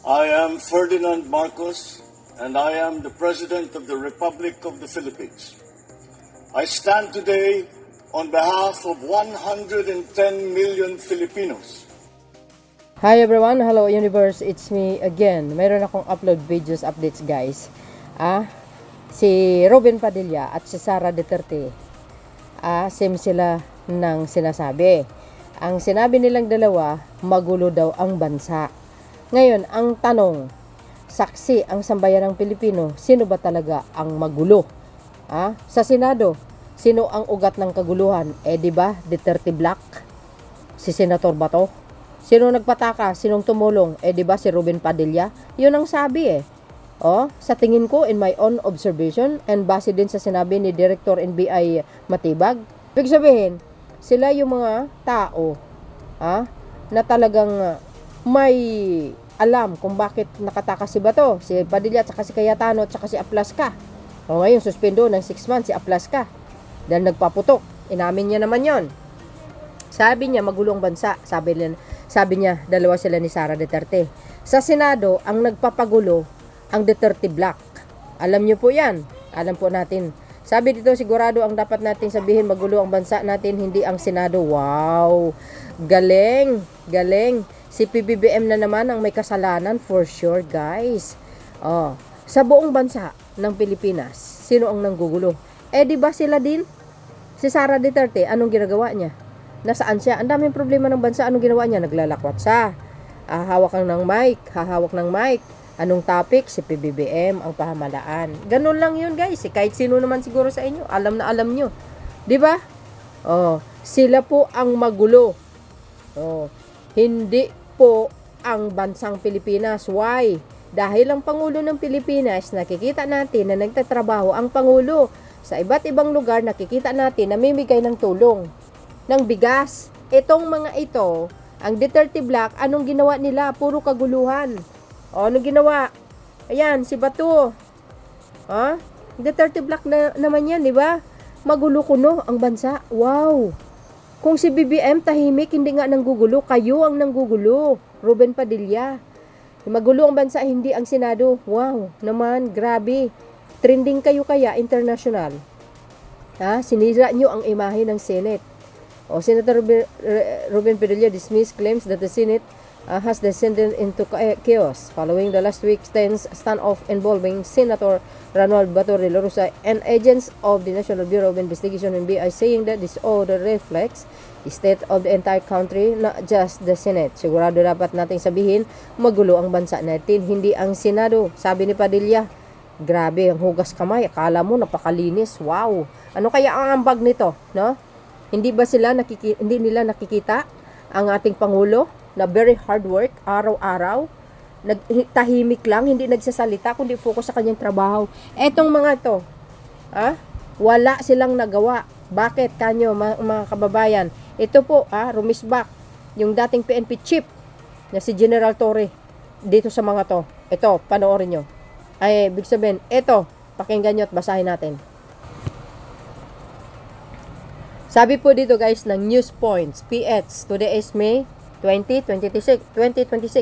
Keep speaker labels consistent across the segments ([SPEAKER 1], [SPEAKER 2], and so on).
[SPEAKER 1] I am Ferdinand Marcos, and I am the President of the Republic of the Philippines. I stand today on behalf of 110 million Filipinos.
[SPEAKER 2] Hi everyone, hello universe, it's me again. Mayroon akong upload videos updates guys. Si Robin Padilla at si Sara Duterte, same sila ng sinasabi. Ang sinabi nilang dalawa, magulo daw ang bansa. Ngayon, ang tanong, saksi ang sambayan ng Pilipino, sino ba talaga ang magulo? Sa Senado, sino ang ugat ng kaguluhan? Di ba, Duterte Black? Si Senator Bato? Sino nagpataka? Sinong tumulong? Di ba si Robin Padilla? Yun ang sabi sa tingin ko, in my own observation, and base din sa sinabi ni Director NBI Matibag, ibig sabihin, sila yung mga tao na talagang may alam kung bakit nakatakas si Bato, si Padilla, at saka si Cayetano, at saka si Aplaska. Ngayon, suspendo ng 6 months si Aplaska dahil nagpaputok. Inamin niya naman yon. Sabi niya, magulo ang bansa. Sabi niya, dalawa sila ni Sara Duterte. Sa Senado, ang nagpapagulo, ang Duterte Black. Alam niyo po yan. Alam po natin. Sabi dito, sigurado ang dapat nating sabihin, magulo ang bansa natin, hindi ang Senado. Wow! Galing! Galing! Si PBBM na naman ang may kasalanan for sure, guys. Sa buong bansa ng Pilipinas, sino ang nanggugulo? Di ba sila din? Si Sara Duterte, anong ginagawa niya? Nasaan siya? Ang daming problema ng bansa, anong ginawa niya? Naglalakwat siya. Hahawak ng mic. Anong topic? Si PBBM, ang pahamalaan. Ganun lang yun, guys. Kahit sino naman siguro sa inyo, alam na alam nyo. Di ba? Sila po ang magulo. Hindi po ang bansang Pilipinas. Why? Dahil ang Pangulo ng Pilipinas, nakikita natin na nagtatrabaho ang Pangulo sa iba't ibang lugar, nakikita natin na namimigay ng tulong, ng bigas. Itong mga ito, ang Duterte Black, anong ginawa nila? Puro kaguluhan. Anong ginawa? Ayan, si Bato. Duterte Black na naman yan, di ba? Magulo kuno ang bansa. Wow! Kung si BBM tahimik, hindi nga nanggugulo, kayo ang nanggugulo. Robin Padilla. Magulo ang bansa, hindi ang Senado. Wow, naman, grabe. Trending kayo kaya international. Sinira nyo ang imahe ng Senate. Senator Robin Padilla dismissed claims that the Senate has descended into chaos following the last week's tense standoff involving Senator Ronald Bato de la Rosa and agents of the National Bureau of Investigation NBI, saying that this order reflects the state of the entire country, not just the Senate. Sigurado dapat nating sabihin, magulo ang bansa natin, hindi ang Senado. Sabi ni Padilla, grabe, ang hugas kamay, akala mo napakalinis. Wow! Ano kaya ang ambag nito, no? Hindi nila nakikita ang ating Pangulo na very hard work, araw-araw, tahimik lang, hindi nagsasalita, kundi focus sa kanyang trabaho. Etong mga to, wala silang nagawa. Bakit kanyo, mga kababayan? Ito po, rumisbak, yung dating PNP chief na si General Torre, dito sa mga to. Ito, panoorin nyo. Big sabihin, ito, pakinggan nyo at basahin natin. Sabi po dito guys ng News Points, PH, today is May 2026,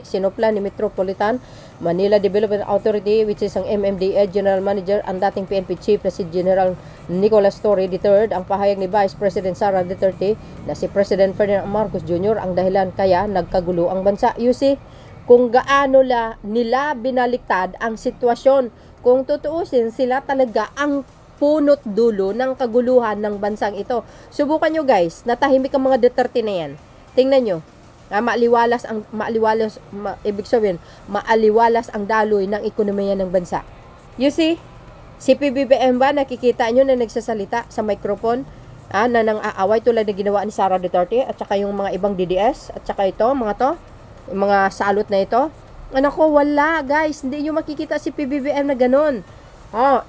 [SPEAKER 2] sinupla ni Metropolitan Manila Development Authority, which is ang MMDA General Manager, ang dating PNP Chief na si General Nicolas Torre III. Ang pahayag ni Vice President Sara Duterte na si President Ferdinand Marcos Jr. ang dahilan kaya nagkagulo ang bansa. You see, kung gaano nila binaliktad ang sitwasyon. Kung tutuusin, sila talaga ang punot dulo ng kaguluhan ng bansang ito. Subukan nyo guys, natahimik ang mga Duterte na yan. Tingnan nyo. Maaliwalas ibig sabihin, maaliwalas ang daloy ng ekonomiya ng bansa. You see, si PBBM ba, nakikita nyo na nagsasalita sa microphone, na nang aaway tulad na ginawa ni Sara Duterte, at saka yung mga ibang DDS, at saka ito, yung mga salot na ito. Ko, wala guys, hindi nyo makikita si PBBM na ganun.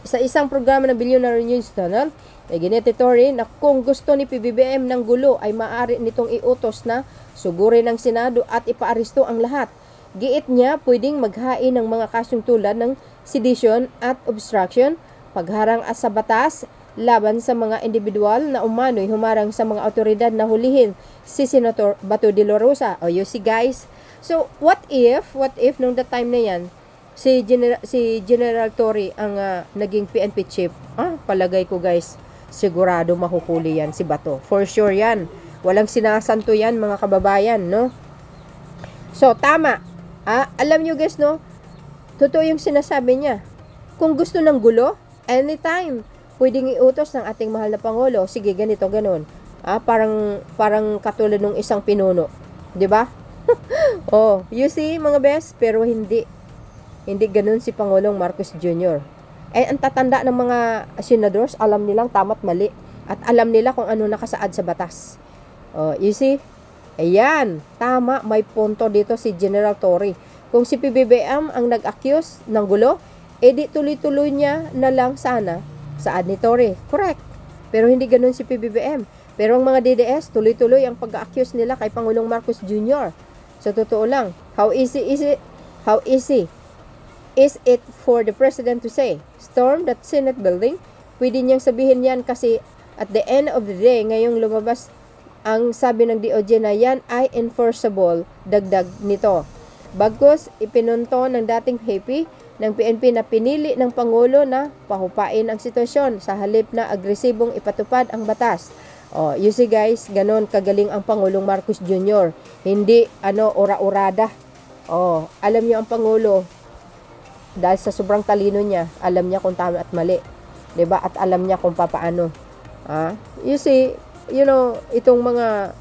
[SPEAKER 2] Sa isang programa ng Billionaire News Channel, ginetitory na kung gusto ni PBBM ng gulo ay maaari nitong iutos na sugurin ng Senado at ipaaresto ang lahat. Giit niya, pwedeng maghain ng mga kasong tulad ng sedition at obstruction, pagharang sa batas, laban sa mga individual na umano'y humarang sa mga otoridad na hulihin si Senator Bato de la Rosa. You see guys, So, what if nung the time na yan, si General Torre ang naging PNP chief? Palagay ko guys, sigurado mahuhuli yan si Bato. For sure yan. Walang sinasanto yan mga kababayan, no? So, tama. Alam nyo guys, no? Totoo yung sinasabi niya. Kung gusto ng gulo, anytime, pwedeng iutos ng ating mahal na Pangulo. Sige, ganito, ganun. Parang katulad ng isang pinuno. 'Di ba? You see, mga best, pero hindi ganun si Pangulong Marcos Jr. Ang tatanda ng mga senadors, alam nilang tama't mali. At alam nila kung ano nakasaad sa batas. You see? Ayan, tama, may punto dito si General Torre. Kung si PBBM ang nag-accuse ng gulo, edi tuloy-tuloy niya na lang sana saad ni Torre. Correct. Pero hindi ganun si PBBM. Pero ang mga DDS, tuloy-tuloy ang pag-accuse nila kay Pangulong Marcos Jr. Sa totoo lang, how easy is it for the President to say, storm that Senate building? Pwede niyang sabihin yan kasi at the end of the day, ngayong lumabas ang sabi ng DOJ na yan ay enforceable, dagdag nito. Bagkus, ipinunto ng dating VP ng PNP na pinili ng Pangulo na pahupain ang sitwasyon sa halip na agresibong ipatupad ang batas. You see guys, ganon kagaling ang Pangulong Marcos Jr. Hindi ora-orada. Alam niyo ang Pangulo, dahil sa sobrang talino niya, alam niya kung tama at mali. 'Di ba? At alam niya kung paano. You see, itong mga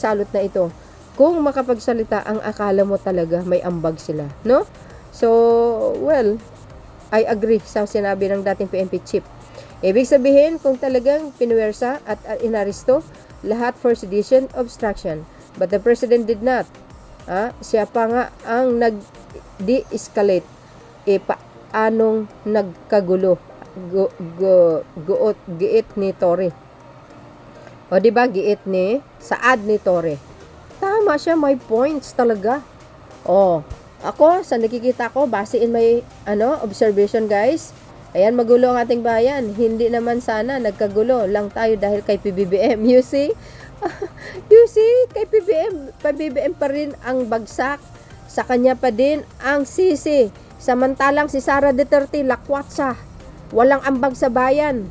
[SPEAKER 2] salot na ito, kung makapagsalita, ang akala mo talaga may ambag sila, no? So, well, I agree sa sinabi ng dating PNP chief. Ibig sabihin, kung talagang pinuwersa at inaresto, lahat for sedition, obstruction. But the President did not. Siya pa nga ang nag-de-escalate. Paanong nagkagulo? Giit ni Torre. Diba, giit ni saad ni Torre. Tama siya, may points talaga. Ako, sa nakikita ko, base in my observation guys, ayan, magulo ang ating bayan. Hindi naman sana nagkagulo lang tayo dahil kay PBBM. You see? Kay PBBM pa rin ang bagsak. Sa kanya pa din ang sisi. Samantalang si Sara Duterte, lakwatsa. Walang ambag sa bayan.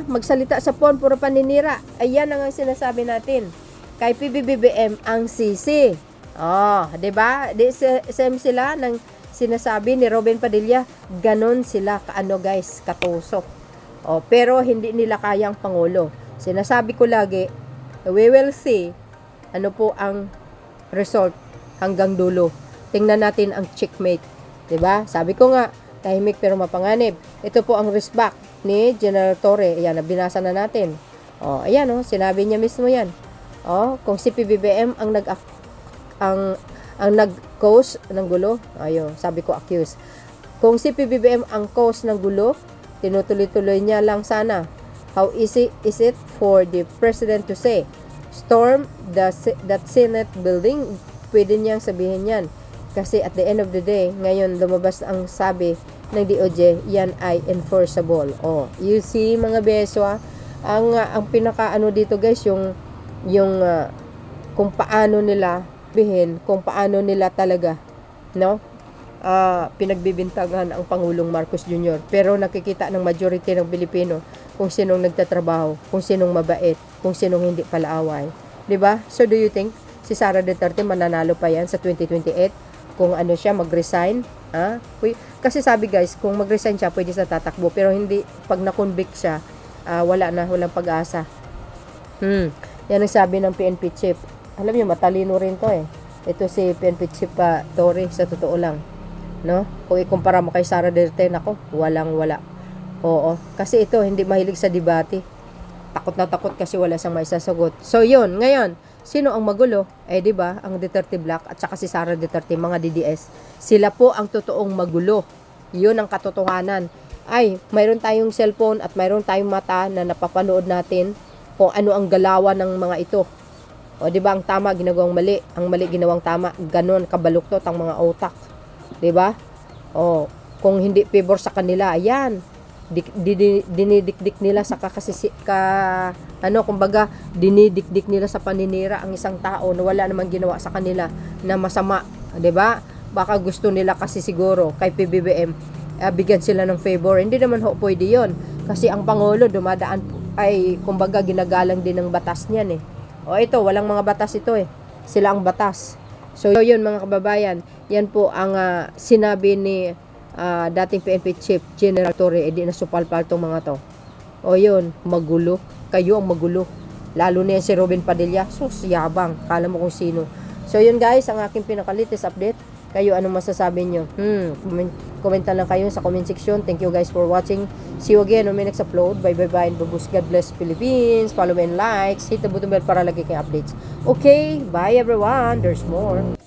[SPEAKER 2] Magsalita sa phone, puro paninira. Ayan ang sinasabi natin. Kay PBBM ang sisi. Diba? Same sila ng sinasabi ni Robin Padilla, ganon sila guys, katusok. Pero hindi nila kayang Pangulo. Sinasabi ko lagi, we will see ano po ang result hanggang dulo. Tingnan natin ang checkmate. Diba? Sabi ko nga, tahimik pero mapanganib. Ito po ang respect ni General Torre. Ayan, binasa na natin. Ayan, sinabi niya mismo yan. Kung si PBBM ang nag-cause ng gulo, sabi ko accuse. Kung si PBBM ang cause ng gulo, tinutuloy-tuloy niya lang sana. How easy is it for the President to say, storm that Senate building? Pwede niyang sabihin yan. Kasi at the end of the day, ngayon lumabas ang sabi ng DOJ, yan ay enforceable. You see mga beso, ang pinaka dito guys, yung kung paano nila kung paano nila talaga pinagbibintangan ang Pangulong Marcos Jr. Pero nakikita ng majority ng Pilipino kung sinong nagtatrabaho, kung sinong mabait, kung sinong hindi palaaway. 'Di ba? So do you think si Sara Duterte mananalo pa yan sa 2028 kung siya mag-resign? Kasi sabi guys, kung mag-resign siya, pwede sa tatakbo, pero hindi pag na-convict siya, walang pag-asa. Yan ang sabi ng PNP chief. Alam niyo, matalino rin to Ito si PNP chief Torre, sa totoo lang. No? Kung ikumpara mo kay Sara Duterte, nako, walang-wala. Kasi ito, hindi mahilig sa debate. Takot na takot kasi wala siyang maisasagot. So, yun. Ngayon, sino ang magulo? Diba, ang Duterte Black at saka si Sara Duterte, mga DDS. Sila po ang totoong magulo. Yun ang katotohanan. Mayroon tayong cellphone at mayroon tayong mata na napapanood natin kung ano ang galawan ng mga ito. Diba, ang tama ginagawang mali, ang mali ginawang tama, ganon kabaluktot ang mga utak. Diba? Kung hindi favor sa kanila, ayan, dinidikdik nila sa kumbaga dinidikdik nila sa paninira ang isang tao na wala namang ginawa sa kanila na masama, 'di ba? Baka gusto nila kasi siguro kay PBBM bigyan sila ng favor. Hindi naman ho pwede 'yon kasi ang pangulo dumadaan ay kumbaga ginagalang din ng batas niyan eh. O ito, walang mga batas ito eh. Sila ang batas. So yun mga kababayan, yan po ang sinabi ni dating PNP Chief General Torre, edi nasupalpal tong mga to. O yun, magulo. Kayo ang magulo. Lalo na yan si Robin Padilla. Sus, yabang. Kala mo kung sino. So yun guys, ang aking pinaka-latest update. Kayo, anong masasabi nyo? Komenta lang kayo sa comment section. Thank you guys for watching. See you again on my next upload. Bye bye bye and babus. God bless Philippines. Follow me and likes. Hit the button bell para lagi kayong updates. Okay, bye everyone. There's more.